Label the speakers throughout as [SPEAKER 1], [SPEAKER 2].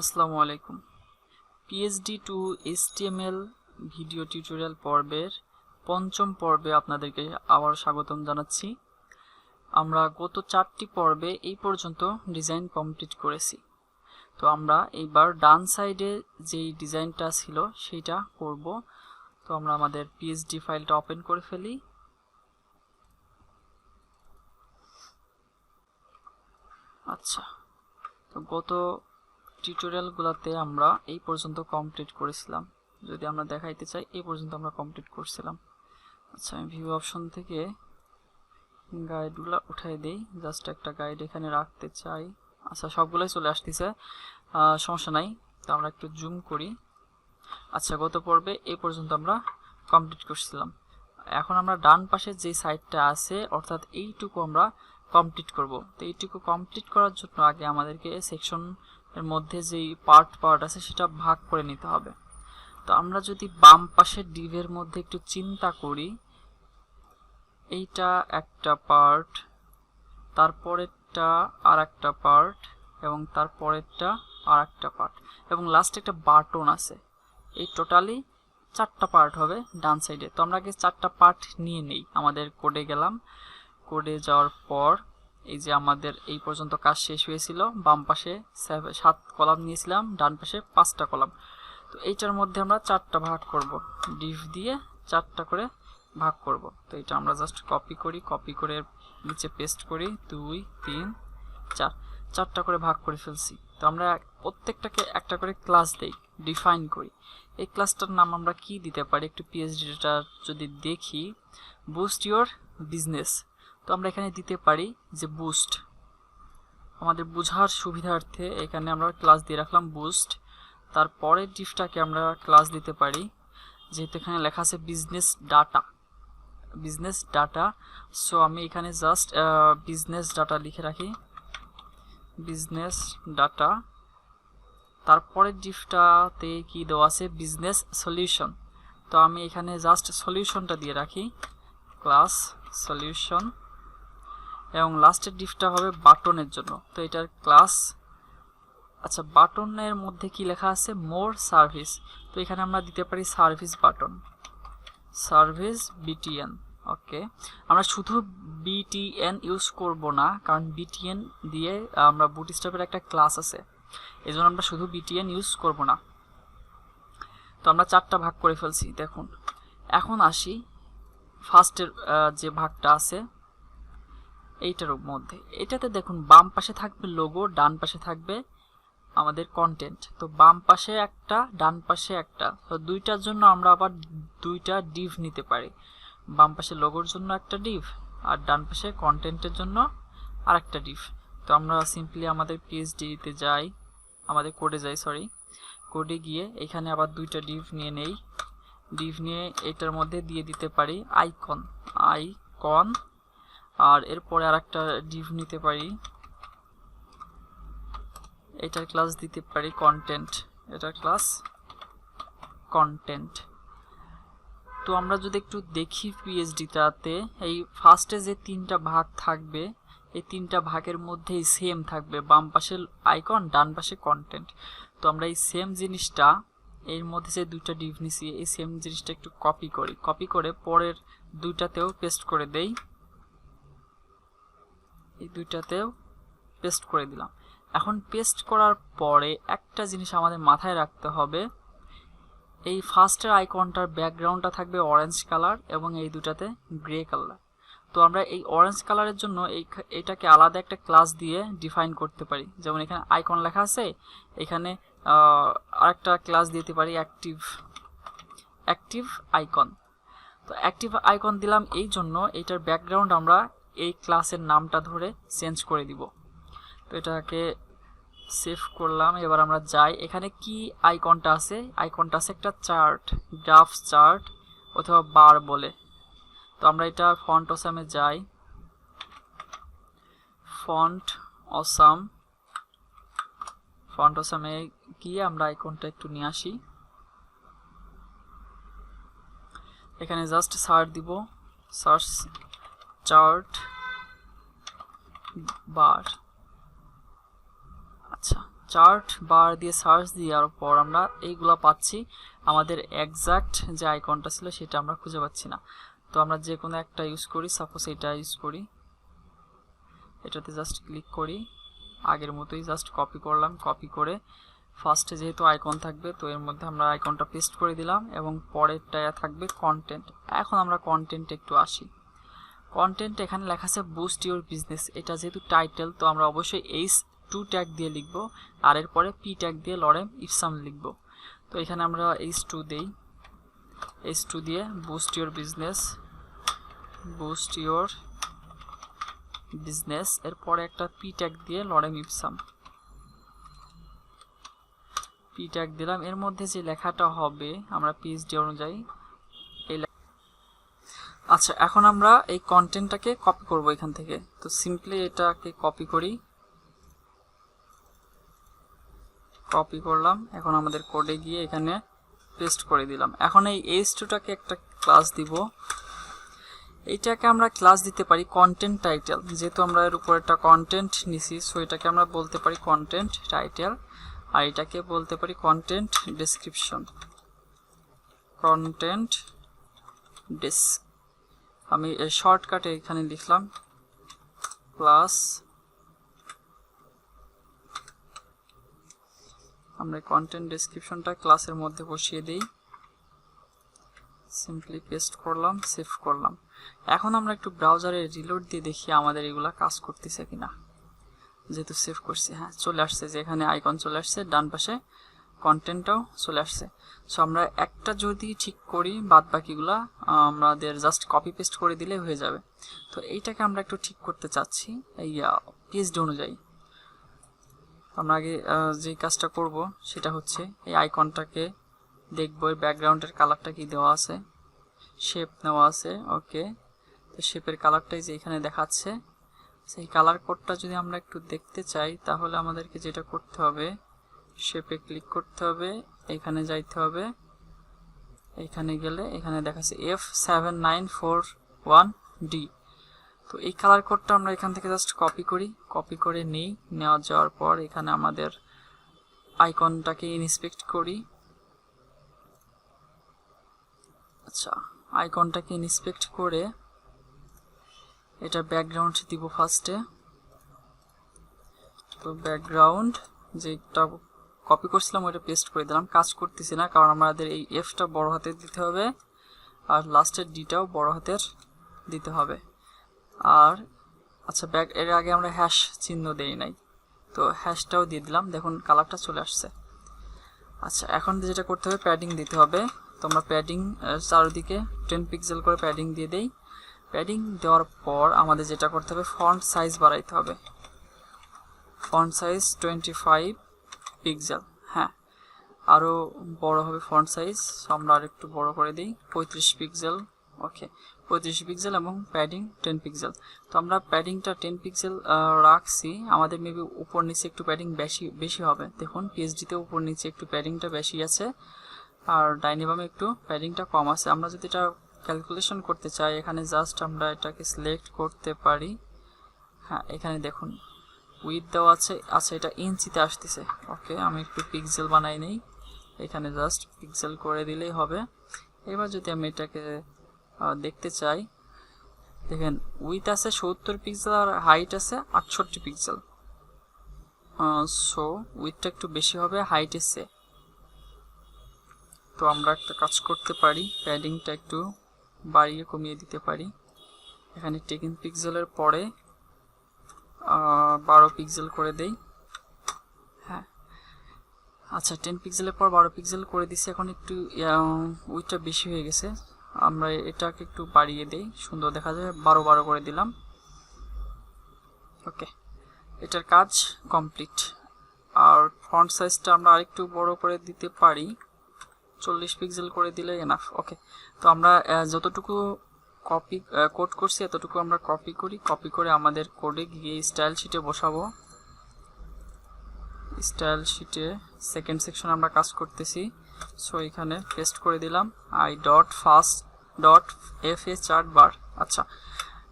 [SPEAKER 1] আসসালামু আলাইকুম। PhD two HTML video tutorial পর্বের পঞ্চম পর্বে আপনাদেরকে আবার স্বাগতম জানাচ্ছি। আমরা গত 4টি পর্বে এই পর্যন্ত ডিজাইন কমপ্লিট করেছি। তো আমরা এইবার ডান সাইডে যেই ডিজাইনটা ছিল সেইটা করব। তো আমরা আমাদের পিএইচডি ফাইলটা ওপেন করে ফেলি। আচ্ছা, তো গত টিউটোরিয়ালগুলোতে আমরা এই পর্যন্ত কমপ্লিট করেছিলাম। যদি আমরা দেখাইতে চাই, এই পর্যন্ত আমরা কমপ্লিট করছিলাম। আচ্ছা, আমি ভিউ অপশন থেকে গাইডগুলো উঠাই দেই, জাস্ট একটা গাইড এখানে রাখতে চাই। আচ্ছা, সবগুলোই চলে আসতেছে, সমস্যা নাই। তো আমরা একটু জুম করি। আচ্ছা, গত পর্বে এই পর্যন্ত আমরা কমপ্লিট করছিলাম। এখন আমরা ডান পাশে যে সাইডটা আছে অর্থাৎ এইটুকু আমরা কমপ্লিট করব। তো এইটুকু কমপ্লিট করার জন্য আগে আমাদেরকে সেকশন এর মধ্যে যেই পার্ট আছে সেটা ভাগ করে নিতে হবে। তো আমরা যদি বাম পাশের ডিভের মধ্যে একটু চিন্তা করি, এইটা একটা পার্ট, তারপরেরটা আর একটা পার্ট, এবং তারপরেরটা আর একটা পার্ট, এবং লাস্টে একটা বাটন আছে। এই টোটালি 4টা পার্ট হবে ডান সাইডে। তো আমরা আগে 4টা পার্ট নিয়ে নেই। আমাদের কোডে গেলাম, কোডে যাওয়ার পর এই যে আমাদের এই পর্যন্ত কাজ শেষ হয়েছিল। বাম পাশে 7 কলাম নিয়েছিলাম, ডান পাশে 5টা কলাম। তো এইটার মধ্যে আমরা 4টা ভাগ করব, ডিভ দিয়ে 4টা করে ভাগ করব। তো এটা আমরা জাস্ট কপি করে নিচে পেস্ট করি, 2 3 4, 4টা করে ভাগ করে ফেলছি। তো আমরা প্রত্যেকটাকে একটা করে ক্লাস দেই, ডিফাইন করি। এই ক্লাসটার নাম আমরা কি দিতে পারি? একটু পিএইচডিটা যদি দেখি, বুস্ট ইওর বিজনেস। তো আমরা এখানে দিতে পারি যে বুস্ট। আমাদের বোঝার সুবিধার্থে এখানে আমরা ক্লাস দিয়ে রাখলাম বুস্ট। তারপরে ডিফটাকে আমরা ক্লাস দিতে পারি, যেহেতু এখানে লেখা আছে বিজনেস ডাটা। সো আমি এখানে জাস্ট বিজনেস ডাটা লিখে রাখি, বিজনেস ডাটা। তারপরে ডিফটাতে কি দেওয়া আছে? Business solution. তো আমি এখানে জাস্ট সলিউশনটা দিয়ে রাখি, ক্লাস সলিউশন। এবং লাস্টের ডিফটা হবে বাটনের জন্য, তো এটার ক্লাস। আচ্ছা, বাটনের মধ্যে কি লেখা আছে? মোর সার্ভিস। তো এখানে আমরা দিতে পারি সার্ভিস বাটন, সার্ভিস বিটিএন। ওকে, আমরা শুধু বিটিএন ইউজ করব না, কারণ বিটিএন দিয়ে আমরা বুটস্ট্র্যাপের একটা ক্লাস আছে, এই জন্য আমরা শুধু বিটিএন ইউজ করব না। তো আমরা 4টা ভাগ করে ফেলছি। দেখুন, এখন আসি ফার্স্টের যে ভাগটা আছে এইটার মধ্যে। এটাতে দেখুন বাম পাশে থাকবে লোগো, ডান পাশে থাকবে আমাদের কন্টেন্ট। তো বাম পাশে একটা, ডান পাশে একটা, তো দুইটার জন্য আমরা আবার 2টা ডিভ নিতে পারি। বাম পাশে লোগোর জন্য একটা ডিভ, আর ডান পাশে কন্টেন্টের জন্য আর একটা ডিভ। তো আমরা সিম্পলি আমাদের পিএইচডিতে যাই, আমাদের কোডে যাই, কোডে গিয়ে এখানে আবার 2টা ডিভ নিয়ে নেই। ডিভ নিয়ে এটার মধ্যে দিয়ে দিতে পারি আইকন, আর এরপরে আর একটা ডিভ নিতে পারি, এটার ক্লাস দিতে পারি কন্টেন্ট, এটার ক্লাস কন্টেন্ট। তো আমরা যদি একটু দেখি পিএইচডিটাতে, এই ফার্স্টে যে 3টা ভাগ থাকবে, এই 3টা ভাগের মধ্যেই সেম থাকবে, বাম পাশে আইকন, ডান পাশে কন্টেন্ট। তো আমরা এই সেম জিনিসটা, এর মধ্যে যে 2টা ডিভ নিছি, এই সেম জিনিসটা একটু কপি করে পরের 2টাতেও পেস্ট করে দেই। এই 2টাতেও পেস্ট করে দিলাম। এখন পেস্ট করার পরে একটা জিনিস আমাদের মাথায় রাখতে হবে, এই ফার্স্টের আইকনটার ব্যাকগ্রাউন্ডটা থাকবে অরেঞ্জ কালার এবং এই 2টাতে গ্রে কালার। তো আমরা এই অরেঞ্জ কালারের জন্য এটাকে আলাদা একটা ক্লাস দিয়ে ডিফাইন করতে পারি। যেমন এখানে আইকন লেখা আছে, এখানে আরেকটা ক্লাস দিতে পারি অ্যাক্টিভ আইকন। তো অ্যাক্টিভ আইকন দিলাম এই জন্য, এটার ব্যাকগ্রাউন্ড আমরা এই ক্লাসের নামটা ধরে চেঞ্জ করে দিব। তো এটাকে সেভ করলাম। এবার আমরা যাই, এখানে কি আইকনটা আছে? আইকনটা আছে একটা চার্ট, গ্রাফ চার্ট অথবা বার বলে। তো আমরা এটা ফন্ট অসামে যাই, ফন্ট অসামে গিয়ে আমরা আইকনটা একটু নিয়ে আসি। এখানে জাস্ট সার্চ দিব, সার্চ চার্ট বার। আচ্ছা, চার্ট বার দিয়ে সার্চ দেওয়ার পর আমরা এইগুলা পাচ্ছি, আমাদের এক্সাক্ট যে আইকনটা ছিল সেটা আমরা খুঁজে পাচ্ছি না। তো আমরা যে কোনো একটা ইউজ করি, সাপোজ এটা ইউজ করি, এটাতে জাস্ট ক্লিক করি, আগের মতোই জাস্ট কপি করলাম, কপি করে ফার্স্টে যেহেতু আইকন থাকবে তো এর মধ্যে আমরা আইকনটা পেস্ট করে দিলাম এবং পরেরটায় থাকবে কন্টেন্ট। এখন আমরা কন্টেন্ট একটু আসি। কন্টেন্ট এখানে লেখা আছে বুস্ট ইউর বিজনেস, এটা যেহেতু টাইটেল তো আমরা অবশ্যই H2 ট্যাগ দিয়ে লিখব, আর এরপরে P ট্যাগ দিয়ে লরেম ইপসাম লিখব। তো এখানে আমরা H2 দেই, H2 দিয়ে boost your business, boost your business, এরপরে একটা P ট্যাগ দিয়ে লরেম ইপসাম, P ট্যাগ দিলাম। এর মধ্যে যে লেখাটা হবে আমরা PhD অনুযায়ী এই। আচ্ছা, এখন আমরা এই কন্টেন্টটাকে কপি করব এখান থেকে। তো সিম্পলি এটাকে কপি করি, কপি করলাম, এখন আমাদের কোডে গিয়ে এখানে পেস্ট করে দিলাম। এখন এই H2টাকে একটা ক্লাস দিব, এইটাকে আমরা ক্লাস দিতে পারি কন্টেন্ট টাইটেল, যেহেতু আমরা এর উপর একটা কন্টেন্ট নিছি, সো এটাকে আমরা বলতে পারি কন্টেন্ট টাইটেল, আর এটাকে বলতে পারি কন্টেন্ট ডেসক্রিপশন, কন্টেন্ট ডেস্ক। আমি শর্টকাটে এখানে লিখলাম প্লাস, আমরা কন্টেন্ট ডেসক্রিপশনটা ক্লাসের মধ্যে বসিয়ে দিই, সিম্পলি পেস্ট করলাম, সেভ করলাম। এখন আমরা একটু ব্রাউজারে রিলোড দিয়ে দেখি আমাদের এগুলা কাজ করতেছে কিনা। যেহেতু সেভ করছি, হ্যাঁ চলে আসছে, যে এখানে আইকন চলে আসছে, ডান পাশে কন্টেন্টটাও চলে আসছে। সো আমরা একটা যদি ঠিক করি, বাদ বাকিগুলা আমাদের জাস্ট কপি পেস্ট করে দিলে হয়ে যাবে। তো এইটাকে আমরা একটু ঠিক করতে চাচ্ছি এই PhD অনুযায়ী। আমরা আগে যে কাজটা করব সেটা হচ্ছে এই আইকনটাকে দেখব, এর ব্যাকগ্রাউন্ডের কালারটা কি দেওয়া আছে, শেপ নেওয়া আছে, ওকে। তো শেপের কালারটাই যে এখানে দেখাচ্ছে, সেই কালার কোডটা যদি আমরা একটু দেখতে চাই তাহলে আমাদেরকে যেটা করতে হবে, শেপে ক্লিক করতে হবে, এখানে যাইতে হবে, এখানে গেলে এখানে দেখাচ্ছে F7941D। তো এই কালার কোডটা আমরা এখান থেকে জাস্ট কপি করি, কপি করে নিই, নেওয়া যাওয়ার পর এখানে আমাদের আইকনটাকে ইনস্পেক্ট করি। আচ্ছা, আইকনটাকে ইনস্পেক্ট করে এটা ব্যাকগ্রাউন্ড দিব ফার্স্টে। তো ব্যাকগ্রাউন্ড যেটা কপি করছিলাম ওইটা পেস্ট করে দিলাম, কাজ করতেছি না কারণ আমাদের এই Fটা বড় হাতের দিতে হবে আর লাস্টের Dটাও বড় হাতের দিতে হবে। আর আচ্ছা, এর আগে আমরা হ্যাশ চিহ্ন দেই নাই, তো হ্যাশটাও দিয়ে দিলাম, দেখুন কালারটা চলে আসছে। আচ্ছা, এখন যেটা করতে হবে প্যাডিং দিতে হবে। তো আমরা প্যাডিং চারিদিকে 10 পিক্সেল করে প্যাডিং দিয়ে দেই। প্যাডিং দেওয়ার পর আমাদের যেটা করতে হবে ফন্ট সাইজ বাড়াইতে হবে, ফন্ট সাইজ 25 পিক্সেল, হ্যাঁ আরও বড় হবে ফন্ট সাইজ, আমরা আর একটু বড় করে দিই 35 পিক্সেল, ওকে 35 পিক্সেল এবং প্যাডিং 10 পিক্সেল। তো আমরা প্যাডিংটা 10 পিক্সেল রাখছি, আমাদের মেবি উপর নিচে একটু প্যাডিং বেশি হবে। দেখুন PhDতে উপর নিচে একটু প্যাডিংটা বেশি আছে আর ডাইনে বামে একটু প্যাডিংটা কম আছে। আমরা যদি এটা ক্যালকুলেশন করতে চাই এখানে জাস্ট আমরা এটাকে সিলেক্ট করতে পারি, হ্যাঁ এখানে দেখুন উইথ দেওয়া আছে, আচ্ছা এটা ইঞ্চিতে আসতেছে, ওকে আমি একটু পিক্সেল বানাই নেই, এখানে জাস্ট পিক্সেল করে দিলেই হবে। এবার যদি আমি এটাকে দেখতে চাই, দেখেন উইথ আছে 70 পিক্সেল আর হাইট আছে 68 পিক্সেল, সো উইথটা একটু বেশি হবে হাইটের চেয়ে। তো আমরা একটা কাজ করতে পারি, প্যাডিংটা একটু বাড়িয়ে কমিয়ে দিতে পারি, এখানে 10 পিক্সেলের পরে 12 পিক্সেল করে দেই, হ্যাঁ আচ্ছা 10 পিক্সেলের পর 12 পিক্সেল করে দিছি। এখন একটু উইথটা বেশি হয়ে গেছে, আমরা এটাকে একটু বাড়িয়ে দেই, সুন্দর দেখা যায়, 12 করে দিলাম, ওকে এটার কাজ কমপ্লিট। আর ফন্ট সাইজটা আমরা আরেকটু বড় করে দিতে পারি, 40 পিক্সেল করে দিলে এনাফ, ওকে। তো আমরা যতটুকু কপি কোড করছি এতটুকু আমরা কপি করি, কপি করে আমাদের কোডে গিয়ে স্টাইল শিটে বসাবো। স্টাইল শিটে সেকেন্ড সেকশন আমরা কাজ করতেছি, সো এখানে পেস্ট করে দিলাম i.first.fa চার্ট বার। আচ্ছা,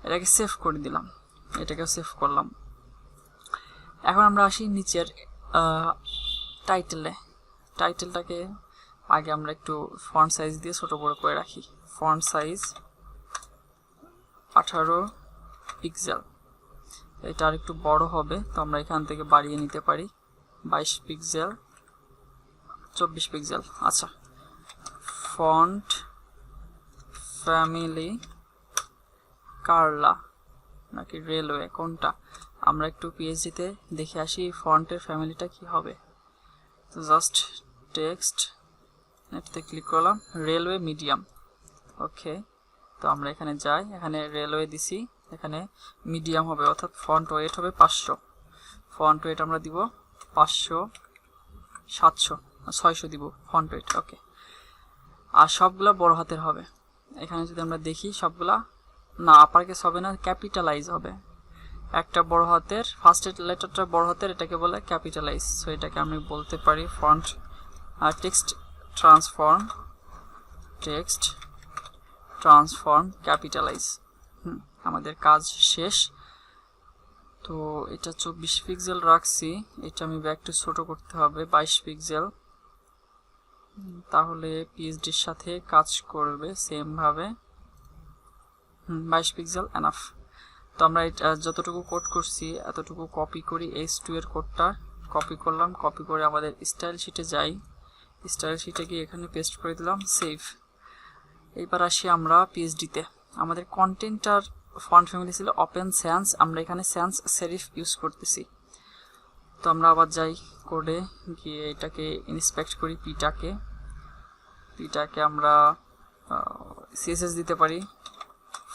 [SPEAKER 1] এটাকে সেভ করে দিলাম, এটাকে সেভ করলাম। এখন আমরা আসি নিচের টাইটেলটাকে আগে আমরা একটু ফন্ট সাইজ দিয়ে ছোট বড় করে রাখি। Font size 18 pixel. এটা আর একটু বড় হবে, তো আমরা এখান থেকে বাড়িয়ে নিতে পারি 22 পিক্সেল, 24 পিক্সেল। আচ্ছা, ফন্ট ফ্যামিলি কার্লা নাকি রেলওয়ে, কোনটা? আমরা একটু পিএইচডিতে দেখে আসি ফন্টের ফ্যামিলিটা কি হবে। তো জাস্ট টেক্সট নেটতে ক্লিক করলাম, রেলওয়ে মিডিয়াম। ওকে, তো আমরা এখানে যাই, এখানে রেলওয়ে দিছি, এখানে মিডিয়াম হবে, অর্থাৎ ফন্ট ওয়েট হবে 500। ফন্ট ওয়েট আমরা দিব 500, 700, 600 দিব ফন্ট ওয়েট। ওকে, আর সবগুলা বড় হাতের হবে। এখানে যদি আমরা দেখি সবগুলা না আপার কেস হবে না, ক্যাপিটালাইজ হবে। একটা বড় হাতের ফার্স্ট লেটারটা বড় হাতের, এটাকে বলে ক্যাপিটালাইজ। সো এটাকে আমি বলতে পারি ফন্ট টেক্সট ট্রান্সফর্ম ক্যাপিটালাইজ। আমাদের কাজ শেষ। তো এটা 24 পিক্সেল রাখছি, এটা আমি একটু ছোট করতে হবে 22 পিক্সেল, তাহলে পিএইচডির সাথে কাজ করবে সেম ভাবে। 22 পিক্সেল এনাফ। তো আমরা এটা যতটুকু কোড করছি এতটুকু কপি করি, H2 এর কোডটা কপি করলাম, কপি করে আমাদের স্টাইল শিটে যাই, স্টাইল শিটে গিয়ে এখানে পেস্ট করে দিলাম, সেভ। এইবার আসি আমরা পিএইচডিতে। আমাদের কন্টেন্টটার ফন্ট ফ্যামিলি ছিল ওপেন স্যান্স, আমরা এখানে স্যান্স সেরিফ ইউজ করতেছি। তো আমরা আবার যাই কোডে গিয়ে এটাকে ইন্সপেক্ট করি, পিটাকে আমরা সিএসএস দিতে পারি,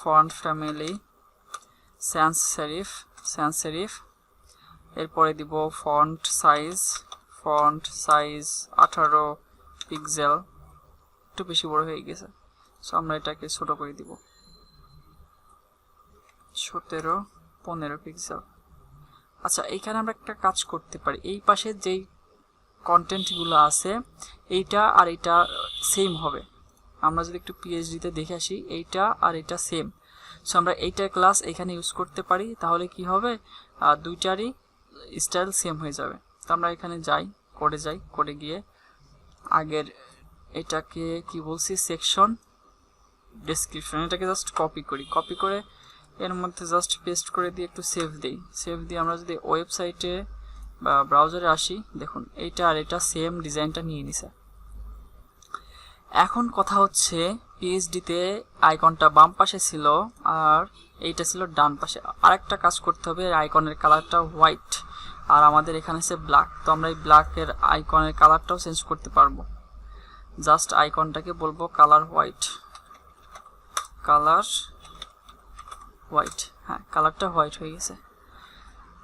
[SPEAKER 1] ফন্ট ফ্যামিলি স্যান্স সেরিফ। এরপরে দিব ফন্ট সাইজ 18 পিক্সেল, একটু বেশি বড় হয়ে গেছে, সো আমরা এটাকে ছোট করে দিব 17-15 পিক্সেল। আচ্ছা, এইখানে আমরা একটা কাজ করতে পারি, এই পাশে যেই কন্টেন্টগুলো আছে এইটা আর এটা সেম হবে। আমরা যদি একটু পিএইচডিতে দেখে আসি, এইটা আর এটা সেম। সো আমরা এইটার ক্লাস এখানে ইউজ করতে পারি, তাহলে কি হবে, দুইটারই স্টাইল সেম হয়ে যাবে। তো আমরা এখানে যাই, কোডে গিয়ে আগের এটাকে কি বলছি, সেকশন ডেসক্রিপশন, এটাকে জাস্ট কপি করে এর মধ্যে জাস্ট পেস্ট করে দিয়ে একটু সেভ দিই। আমরা যদি ওয়েবসাইটে বা ব্রাউজারে আসি, দেখুন এইটা আর এটা সেম ডিজাইনটা নিয়ে নিছে। এখন কথা হচ্ছে পিএইচডিতে আইকনটা বাম পাশে ছিল আর এইটা ছিল ডান পাশে। আরেকটা কাজ করতে হবে, আইকনের কালারটা হোয়াইট আর আমাদের এখানে আছে ব্ল্যাক। তো আমরা এই ব্ল্যাকের আইকনের কালারটাও চেঞ্জ করতে পারবো। জাস্ট আইকনটাকে বলবো কালার হোয়াইট। হ্যাঁ, কালারটা হোয়াইট হয়ে গেছে।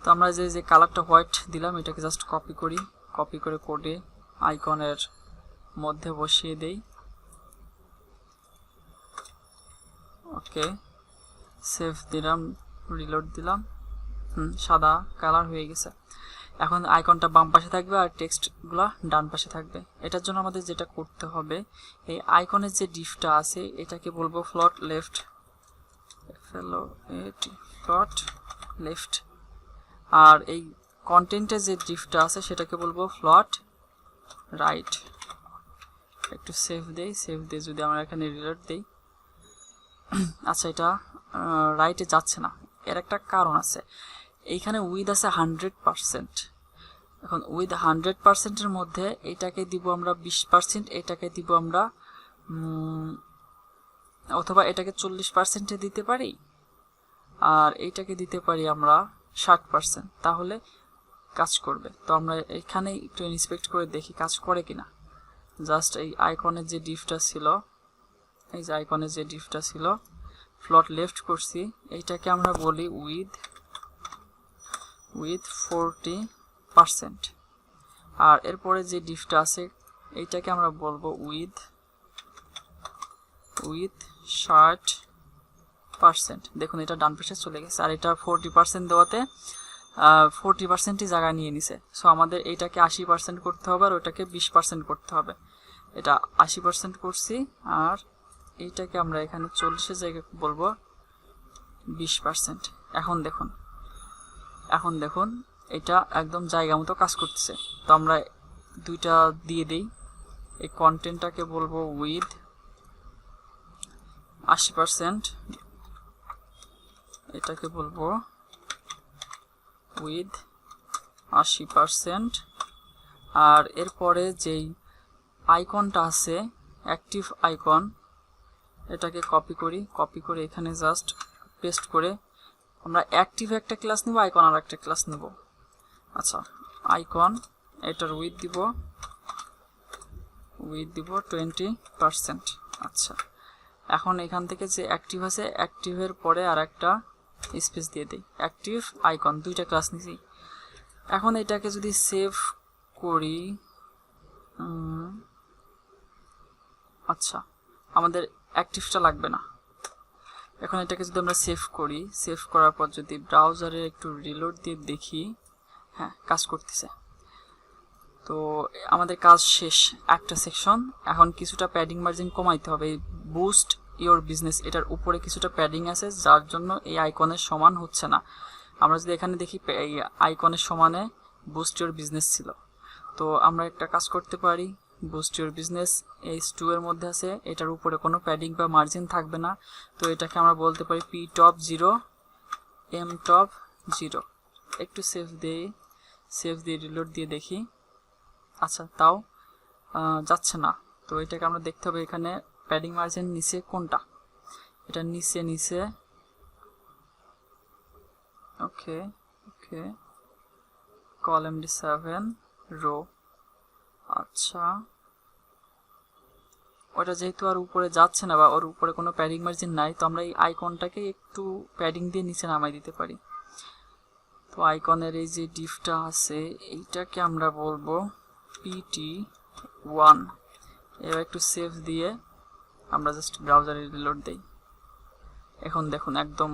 [SPEAKER 1] তো আমরা যে কালারটা হোয়াইট দিলাম এটাকে জাস্ট কপি করে কোডে আইকনের মধ্যে বসিয়ে দেই। ওকে, সেভ দিলাম, রিলোড দিলাম, সাদা কালার হয়ে গেছে। এখন আইকনটা বাম পাশে থাকবে আর টেক্সটগুলো ডান পাশে থাকবে। এটার জন্য আমাদের যেটা করতে হবে, এই আইকনের যে ডিফটা আছে এটাকে বলবো ফ্লট লেফট, আর এই কন্টেন্টের যে ডিফটা আছে সেটাকে বলবো ফ্লট রাইট। একটু সেভ দিয়ে যদি আমরা এখানে রিলোড দেই, আচ্ছা এটা রাইটে যাচ্ছে না, এর একটা কারণ আছে। এইখানে উইথ আছে 100%। এখন উইথ 100%-এর মধ্যে এটাকে দিব আমরা 20%, এটাকে দিব আমরা অথবা এটাকে 40%-এ দিতে পারি আর এইটাকে দিতে পারি আমরা 60%, তাহলে কাজ করবে। তো আমরা এখানে একটু ইন্সপেক্ট করে দেখি কাজ করে কিনা। জাস্ট এই আইকনের যে ডিফটা ছিল, ফ্লট লেফট করছি, এইটাকে আমরা বলি উইথ 40%। আর এরপরে যে ডিফটা আছে এইটাকে আমরা বলবো উইথ 60%। দেখুন এটা ডান পাশে চলে গেছে, আর এটা 40% দেওয়াতে 40%ই জায়গা নিয়ে নিছে। সো আমাদের এইটাকে 80% করতে হবে আর ওটাকে 20% করতে হবে। এটা 80% করছি আর এইটাকে আমরা এখানে 40-এর জায়গায় বলবো 20%। এখন দেখুন এটা একদম জায়গা মতো কাজ করতেছে। তো আমরা দুইটা দিয়ে দেই। এই কন্টেন্টটাকে বলবো উইথ 80%, এটাকে বলবো উইথ 80%। আর এরপরে যেই আইকনটা আছে অ্যাক্টিভ আইকন, এটাকে কপি করে এখানে জাস্ট পেস্ট করে আমরা অ্যাক্টিভ একটা ক্লাস নিব, আইকন আর একটা ক্লাস নিব। আচ্ছা, আইকন এটার উইথ দিব 20%। আচ্ছা, এখন এখান থেকে যে অ্যাক্টিভ আছে অ্যাক্টিভের পরে আর একটা স্পেস দিয়ে দেই, অ্যাক্টিভ আইকন, দুইটা ক্লাস নিছি। এখন এটাকে যদি সেভ করি, আচ্ছা আমাদের অ্যাক্টিভটা লাগবে না। এখন এটাকে যদি আমরা সেভ করি, সেভ করার পর যদি ব্রাউজারে একটু রিলোড দিয়ে দেখি, হ্যাঁ কাজ করতেছে। তো আমাদের কাজ শেষ, একটা সেকশন। এখন কিছুটা প্যাডিং মার্জিন কমাইতে হবে। বুস্ট ইওর বিজনেস, এটার উপরে কিছুটা প্যাডিং আছে যার জন্য এই আইকনের সমান হচ্ছে না। আমরা যদি এখানে দেখি এই আইকনের সমানে বুস্ট ইওর বিজনেস ছিল। তো আমরা একটা কাজ করতে পারি, বুস্ট ইওর বিজনেস H2 এর মধ্যে আছে, এটার উপরে কোনো প্যাডিং বা মার্জিন থাকবে না। তো এটাকে আমরা বলতে পারি P top 0 M top 0। একটু সেভ দিয়ে রিলোড দিয়ে দেখি। আচ্ছা, তাও যাচ্ছে না। তো এটাকে আমরা দেখতে হবে এখানে প্যাডিং মার্জিন নিচে কোনটা, এটা নিচে ওকে কলাম D7 রো। আচ্ছা, ওটা যেহেতু আর উপরে যাচ্ছে না বা ওর উপরে কোনো প্যাডিং মার্জিন নাই, তো আমরা এই আইকনটাকে একটু প্যাডিং দিয়ে নিচে নামাই দিতে পারি। তো আইকনের এই যে ডিফটা আছে এইটাকে আমরা বলবো PT1। এবার একটু সেভ দিয়ে আমরা জাস্ট ব্রাউজারে রিলোড দেই। এখন দেখুন একদম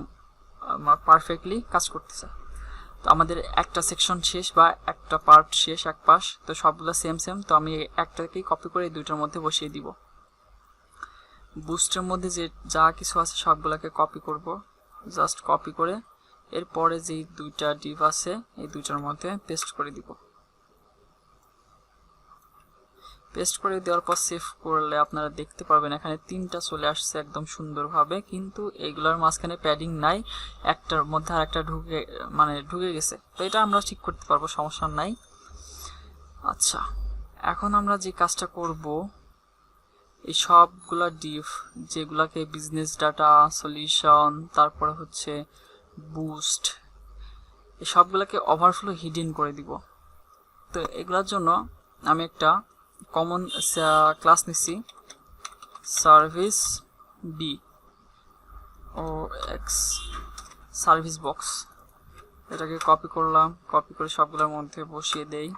[SPEAKER 1] পারফেক্টলি কাজ করতেছে। তো আমাদের একটা সেকশন শেষ বা একটা পার্ট শেষ, এক পাশ। তো সবগুলো সেম। তো আমি একটাকেই কপি করে এই দুইটার মধ্যে বসিয়ে দিব। বুস্টের মধ্যে যে যা কিছু আছে সবগুলোকে কপি করব, জাস্ট কপি করে এরপরে যেই দুইটা ডিভ আছে এই দুইটার মধ্যে পেস্ট করে দিব। পেস্ট করে দেওয়ার পর সেভ করলে আপনারা দেখতে পারবেন এখানে তিনটা চলে আসছে একদম সুন্দরভাবে, কিন্তু এইগুলোর মাঝখানে প্যাডিং নাই, একটার মধ্যে আর একটা ঢুকে গেছে। তো এটা আমরা ঠিক করতে পারবো, সমস্যা নাই। আচ্ছা, এখন আমরা যে কাজটা করব, এই সবগুলা ডিভ যেগুলাকে বিজনেস ডাটা, সলিউশন, তারপরে হচ্ছে বুস্ট, এই সবগুলোকে ওভারফ্লো হিডেন করে দিব। তো এগুলোর জন্য আমি একটা কমন ক্লাস নিচ্ছি, সার্ভিস বি ও এক্স সার্ভিস বক্স। এটাকে কপি করলাম, কপি করে সবগুলোর মধ্যে বসিয়ে দেই।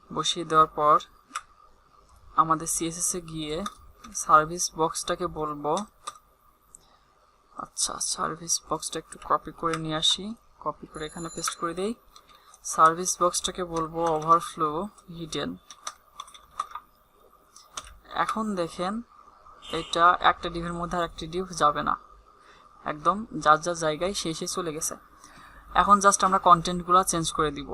[SPEAKER 1] বসিয়ে দেওয়ার পর আমাদের CSS এ গিয়ে সার্ভিস বক্সটাকে বলবো, আচ্ছা সার্ভিস বক্সটা একটু কপি করে নিয়ে আসি, কপি করে এখানে পেস্ট করে দেই। সার্ভিস বক্সটাকে বলবো ওভারফ্লো হিডেন। এখন দেখেন এটা একটা ডিভের মধ্যে আর একটা ডিভ যাবে না, একদম যার যার জায়গায় সেই চলে গেছে। এখন জাস্ট আমরা কন্টেন্টগুলো চেঞ্জ করে দিব।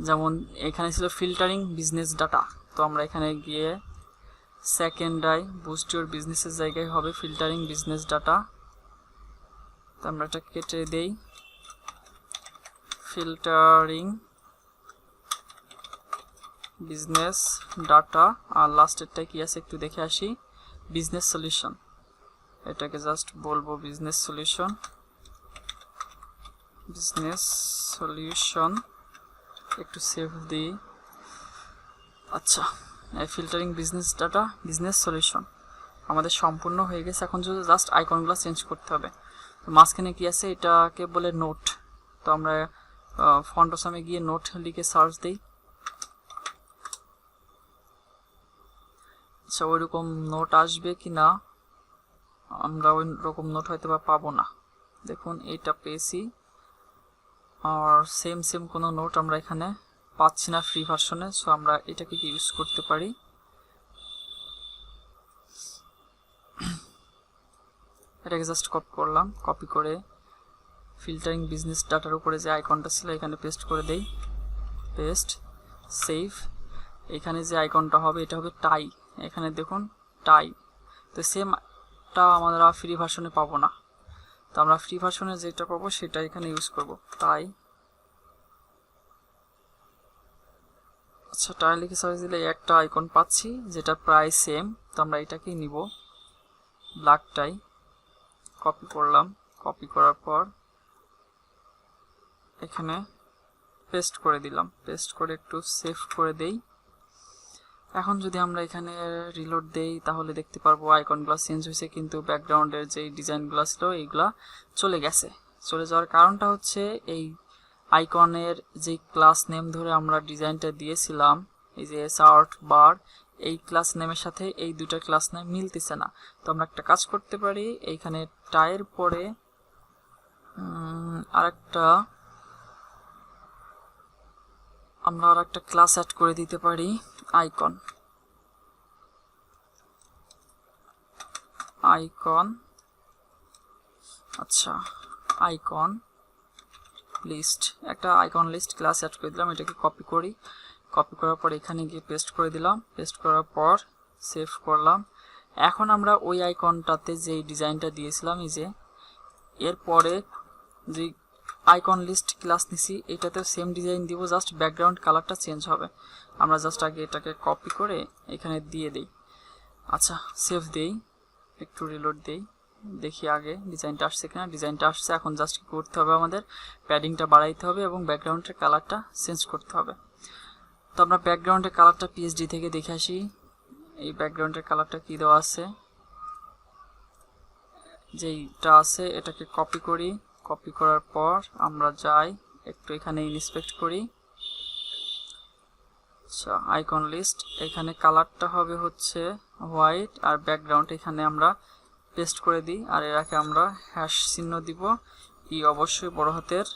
[SPEAKER 1] যেমন এখানে ছিল ফিল্টারিং বিজনেস ডাটা, তো আমরা এখানে গিয়ে সেকেন্ডাই বুস্ট ইওর বিজনেসের জায়গায় হবে ফিল্টারিং বিজনেস ডাটা। তো আমরা এটা কেটে দেই, ফিল্টারিং বিজনেস ডাটা। আর লাস্টেরটা কি আছে একটু দেখে আসি, বিজনেস সলিউশন। এটাকে জাস্ট বলবো বিজনেস সলিউশন। একটু সেভ দিই। আচ্ছা, filtering business data business solution আমাদের সম্পূর্ণ হয়ে গেছে। এখন যদি জাস্ট আইকনগুলো চেঞ্জ করতে হবে। তো মাঝখানে কি আছে, এটাকে বলে নোট। তো আমরা ফন্ট অসামে গিয়ে নোট লিখে সার্চ দিই। আচ্ছা, ওইরকম নোট আসবে কি না, আমরা ওই রকম নোট হয়তো বা পাবো না। দেখুন এইটা পেয়েছি, আর সেম কোনো নোট আমরা এখানে পাচ্ছি না ফ্রি ভার্সনে। সো আমরা এটাকে ইউজ করতে পারি। এটাকে জাস্ট কপি করলাম, কপি করে ফিল্টারিং বিজনেস ডাটার উপরে যে আইকনটা ছিল এখানে পেস্ট করে দেই, পেস্ট, সেভ। এখানে যে আইকনটা হবে এটা হবে টাই, এখানে দেখুন টাই। তো সেমটা আমরা ফ্রি ভার্সনে পাবো না, তো আমরা ফ্রি ভার্সনে যেটা পাবো সেটা এখানে ইউজ করব, টাই। আচ্ছা, টাই লিখে সার্চ দিলে একটা আইকন পাচ্ছি যেটা প্রায় সেম, তো আমরা এটাকেই নিব, ব্ল্যাক টাই। কপি করলাম, কপি করার পর এখানে পেস্ট করে দিলাম, পেস্ট করে একটু সেভ করে দেই। এখন যদি আমরা এখানে রিলোড দেই তাহলে দেখতে পারবো আইকনগুলো চেঞ্জ হয়েছে, কিন্তু ব্যাকগ্রাউন্ডের যেই ডিজাইনগুলো ছিল এইগুলা চলে গেছে। চলে যাওয়ার কারণটা হচ্ছে এই আইকনের যে ক্লাস নেম ধরে আমরা ডিজাইনটা দিয়েছিলাম, এই যে সার্ট বার, এই ক্লাস নেমের সাথে এই দুটো ক্লাস নেম মিলতেছে না। তো আমরা একটা কাজ করতে পারি, এইখানে টাইয়ের পরে আমরা আর একটা ক্লাস অ্যাড করে দিতে পারি, আইকন। আইকন, আচ্ছা, আইকন লিস্ট, একটা আইকন লিস্ট ক্লাস অ্যাড করে দিলাম। এটাকে কপি করি, কপি করার পর এখানে গিয়ে পেস্ট করে দিলাম, পেস্ট করার পর সেভ করলাম। এখন আমরা ওই আইকনটাতে যে ডিজাইনটা দিয়েছিলাম, এই যে এরপরে যে আইকন লিস্ট ক্লাস নিছি এটাতেও সেম ডিজাইন দিব, জাস্ট ব্যাকগ্রাউন্ড কালারটা চেঞ্জ হবে। আমরা জাস্ট আগে এটাকে কপি করে এখানে দিয়ে দেই। আচ্ছা, সেভ দেই, একটু রিলোড দেই, দেখি আগে ডিজাইনটা আসছে কিনা। ডিজাইনটা আসছে। এখন জাস্ট কি করতে হবে, আমাদের প্যাডিংটা বাড়াইতে হবে এবং ব্যাকগ্রাউন্ডের কালারটা চেঞ্জ করতে হবে। তো আমরা ব্যাকগ্রাউন্ডের কালারটা পিএইচডি থেকে দেখে আসি, এই ব্যাকগ্রাউন্ডের কালারটা কি দেওয়া আছে, যেইটা আছে এটাকে কপি করি, কপি করার পর আমরা যাই একটু এখানে ইন্সপেক্ট করি। আচ্ছা, আইকন লিস্ট, এখানে কালারটা হবে হচ্ছে হোয়াইট, আর ব্যাকগ্রাউন্ড এখানে আমরা পেস্ট করে দিই, আর এটাকে আমরা হ্যাশ চিহ্ন দিব, ই অবশ্যই বড় হাতের,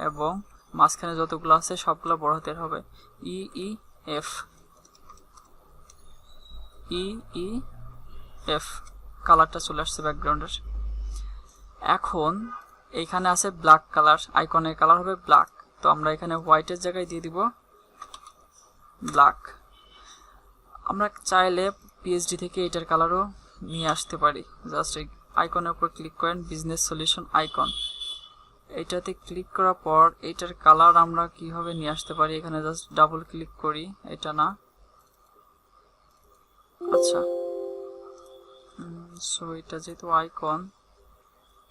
[SPEAKER 1] এবং মাঝখানে যতগুলো আছে সবগুলো বড় হাতের হবে, ই ই এফ, ই ই এফ। কালারটা চলে আসছে ব্যাকগ্রাউন্ডের। এখন এইখানে আছে ব্ল্যাক কালার, আইকনের কালার হবে ব্ল্যাক, তো আমরা এখানে হোয়াইটের জায়গায় দিয়ে দিব ব্ল্যাক। আমরা চাইলে পিএইচডি থেকে এটার কালারও নিয়ে আসতে পারি, জাস্ট এই আইকনের উপর ক্লিক করেন, বিজনেস সলিউশন আইকন, এইটাতে ক্লিক করার পর এটার কালার আমরা কিভাবে নিয়ে আসতে পারি, এখানে জাস্ট ডাবল ক্লিক করি, এটা না, আচ্ছা, সো এটা যেহেতু আইকন,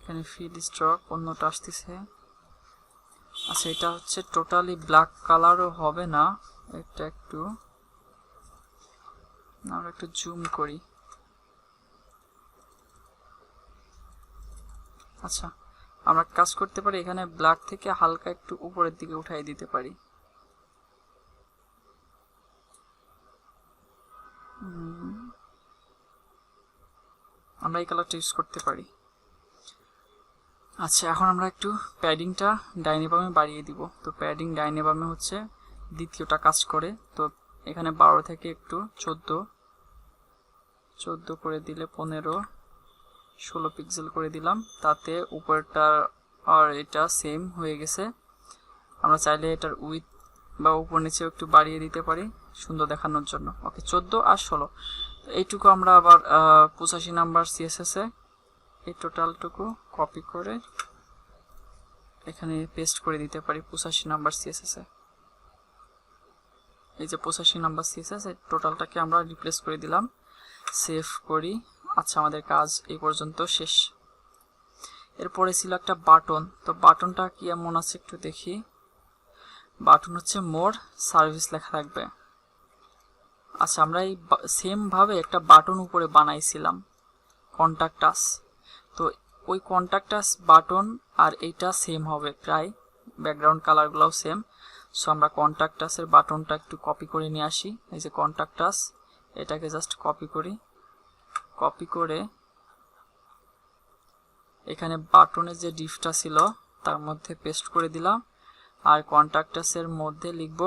[SPEAKER 1] এখানে ফিল স্ট্রোক অন্যটা আসতেছে। আচ্ছা, এটা হচ্ছে টোটালি ব্ল্যাক কালারও হবে না, এটা একটু আমরা একটু জুম করি। আচ্ছা, আমরা কাজ করতে পারি, এখানে ব্ল্যাক থেকে হালকা একটু উপরের দিকে উঠাই দিতে পারি। আমরা এই কালারটা ইউজ করতে পারি। আচ্ছা, এখন আমরা একটু প্যাডিংটা ডাইনে বামে বাড়িয়ে দিব। তো প্যাডিং ডাইনে বামে হচ্ছে দ্বিতীয়টা কাজ করে, তো এখানে 12 থেকে একটু 14 করে দিলে 15, 16 পিক্সেল করে দিলাম, তাতে উপরটা আর এটা সেম হয়ে গেছে। আমরা চাইলে এটার উইথ বা উপর নিচেও একটু বাড়িয়ে দিতে পারি সুন্দর দেখানোর জন্য। ওকে, 14 আর 16, এইটুকু আমরা আবার 85 নাম্বার সিএসএস এ এই টোটালটুকু কপি করে এখানে পেস্ট করে দিতে পারি 85 নাম্বার সিএসএস এ। এই যে 85 নাম্বার সিএসএস, এই টোটালটাকে আমরা রিপ্লেস করে দিলাম, সেভ করি। আচ্ছা, আমাদের কাজ এই পর্যন্ত শেষ। এরপরে ছিল একটা বাটন, তো বাটনটা কি এমন আছে একটু দেখি। বাটন হচ্ছে মোর সার্ভিস লেখা থাকবে। আচ্ছা, আমরা এই সেম ভাবে একটা বাটন উপরে বানাইছিলাম, কন্টাক্ট আস, তো ওই কন্টাক্ট আস বাটন আর এইটা সেম হবে প্রায়, ব্যাকগ্রাউন্ড কালারগুলোও সেম। সো আমরা কন্টাক্ট আসের বাটনটা একটু কপি করে নিয়ে আসি, এই যে কন্টাক্ট আস, এটাকে জাস্ট কপি করি, কপি করে এখানে বাটনের যে ডিফটা ছিল তার মধ্যে পেস্ট করে দিলাম, আর কন্টাক্ট আসের মধ্যে লিখব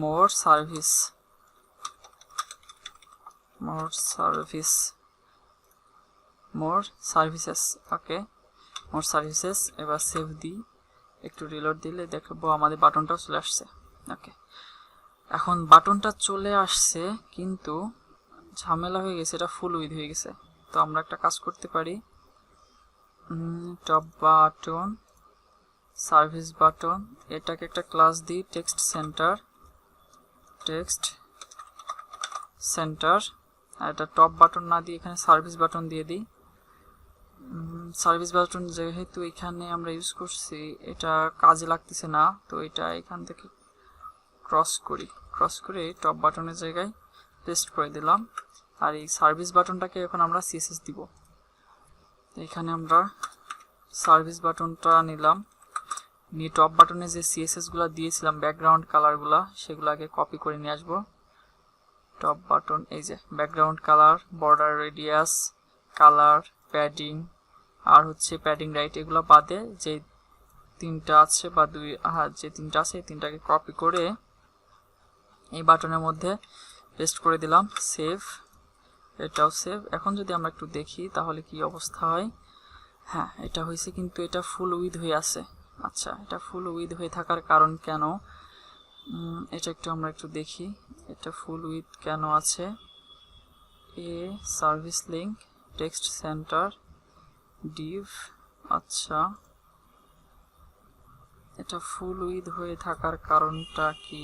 [SPEAKER 1] মোর সার্ভিস, মোর সার্ভিসেস। ওকে, মোর সার্ভিসেস। এবার সেভ দিই, একটু রিলোড দিলে দেখবো আমাদের বাটনটাও চলে আসছে। ওকে, এখন বাটনটা চলে আসছে কিন্তু ঝামেলা হয়ে গেছে, এটা ফুল উইথ হয়ে গেছে। তো আমরা একটা কাজ করতে পারি, টপ বাটন সার্ভিস বাটন, এটাকে একটা ক্লাস দিই টেক্সট সেন্টার। আর এটা টপ বাটন না দিয়ে এখানে সার্ভিস বাটন দিয়ে দিই। সার্ভিস বাটন যেহেতু এখানে আমরা ইউজ করছি এটা কাজে লাগতেছে না, তো এটা এখান থেকে ক্রস করে টপ বাটনের জায়গায় পেস্ট করে দিলাম। আর এই সার্ভিস বাটনটাকে এখন আমরা সিএসএস দিব। এখানে আমরা সার্ভিস বাটনটা নিলাম, নিয়ে টপ বাটনে যে সিএসএস গুলো দিয়েছিলাম ব্যাকগ্রাউন্ড কালারগুলা সেগুলোকে কপি করে নিয়ে আসবো। টপ বাটন, এই যে background colour, border radius, colour, padding আর হচ্ছে প্যাডিং রাইট, এগুলো বাদে যে তিনটা আছে বা যে তিনটা আছে এই তিনটাকে কপি করে এই বাটনের মধ্যে পেস্ট করে দিলাম। সেভ, এটাও সেভ। এখন যদি আমরা একটু দেখি তাহলে কি অবস্থা হয়। হ্যাঁ, এটা হয়েছে কিন্তু এটা ফুল উইথ হয়ে আছে। আচ্ছা, এটা ফুল উইথ হয়ে থাকার কারণ কেন এটা আমরা একটু দেখি, এটা ফুল উইথ কেন আছে। A service link text centre Depp, আচ্ছা এটা ফুল উইথ হয়ে থাকার কারণটা কি,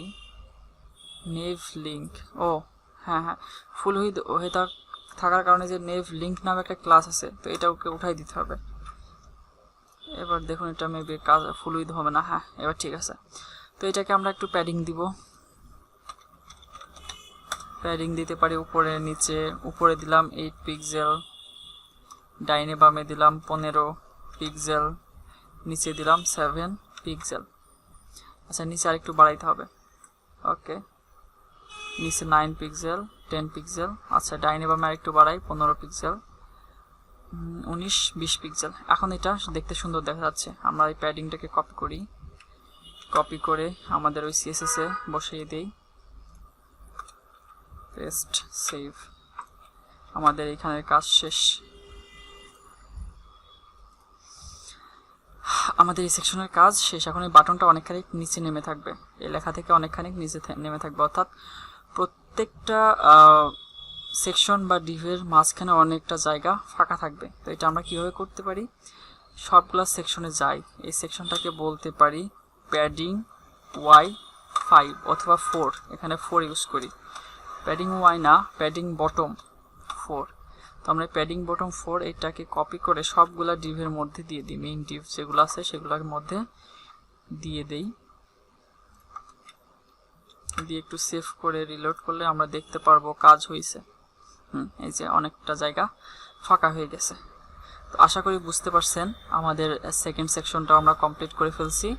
[SPEAKER 1] নেভ লিঙ্ক, ও হ্যাঁ, ফুল উইথ হয়ে থাকার কারণে যে নেভ লিঙ্ক নামে একটা ক্লাস আছে, তো এটা ওকে উঠাই দিতে হবে। এবার দেখুন এটা মেবি কাজ ফুল উইথ হবে না। হ্যাঁ, এবার ঠিক আছে। তো এটাকে আমরা একটু প্যাডিং দিব, প্যাডিং দিতে পারি উপরে নিচে। উপরে দিলাম 8 পিক্সেল, ডাইনে বামে দিলাম 15 পিক্সেল, নিচে দিলাম 7 পিক্সেল। আচ্ছা, নিচে আরেকটু বাড়াইতে হবে। ওকে, নিচে 9 পিক্সেল, 10 পিক্সেল। আচ্ছা, ডাইনে বামে আরেকটু বাড়াই, 15 পিক্সেল, 19-20 পিক্সেল। এখন এটা দেখতে সুন্দর দেখা যাচ্ছে। আমরা এই প্যাডিংটাকে কপি করে আমাদের ওই সিএসএস এ বসিয়ে দেই, পেস্ট, সেভ। আমাদের এখানের কাজ শেষ। আমাদের এই সেকশনের কাজ শেষ। এখন এই বাটনটা অনেকখানি নিচে নেমে থাকবে, এই লেখা থেকে অনেকখানি নিচে নেমে থাকবে, অর্থাৎ প্রত্যেকটা সেকশন বা ডিভের মাঝখানে অনেকটা জায়গা ফাঁকা থাকবে। তো এটা আমরা কিভাবে করতে পারি, সবগুলা সেকশনে যাই, এই সেকশনটাকে বলতে পারি প্যাডিং Y5 অথবা 4, এখানে 4 ইউজ করি। প্যাডিং Y না, প্যাডিং বটম 4। তো আমরা প্যাডিং বটম 4 এটাকে কপি করে সবগুলা ডিভের মধ্যে দিয়ে দিই, মেইন ডিভ যেগুলো আছে সেগুলোর মধ্যে দিয়ে দেই। দিয়ে একটু সেভ করে রিলোড করলে আমরা দেখতে পারবো কাজ হয়েছে। এই যে অনেকটা জায়গা ফাঁকা হয়ে গেছে। তো আশা করি বুঝতে পারছেন, আমাদের সেকেন্ড সেকশনটা আমরা কমপ্লিট করে ফেলছি।